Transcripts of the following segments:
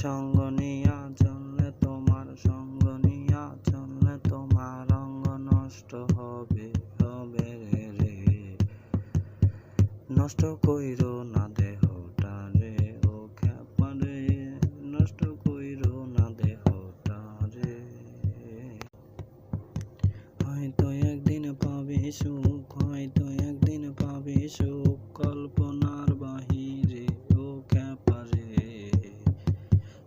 সঙ্গ নিয়া চললে তোমার সঙ্গ নিয়া চললে তোমার অঙ্গ নষ্ট হবে হবে রে। নষ্ট কইরো না দেহটা রে ও খ্যাপা রে, নষ্ট কইরো না দেহটা রে। হয়তো একদিন পাবে সুখ, হয়তো একদিন পাবে সুখ, কল্পনার বাহিরে ও খ্যাপা রে।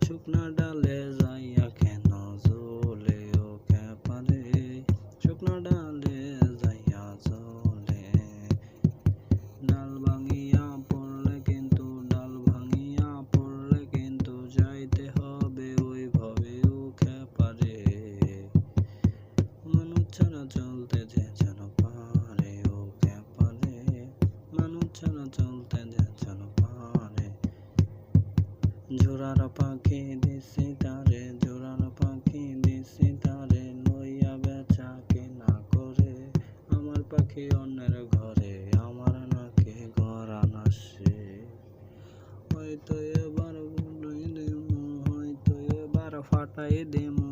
শুকনা ডালে যাইয়া কেন ঝোলে ও খ্যাপা রে, শুকনা ডালে যাইয়া ঝোলে। ডাল ভাঙিয়া পড়লে কিন্তু, ডাল ভাঙিয়া পড়লে কিন্তু যাইতে হবে ওইভাবে ও খ্যাপা রে। মানুষ ছাড়া চলতে যে যেন পারে ও খ্যাপা রে, মানুষ ছাড়া চলতে যে যেন পারে। জোড়ার পাখি দিছি তারে, জোড়ার পাখি দিছি তারে, লইয়া বেচা কেনা করে। আমার পাখি অন্যের ঘরে, আমার নাকি গরান আসে। হয়তো এবার উড়াই দেমু, হয়তো এবার ফাটাই দেমু।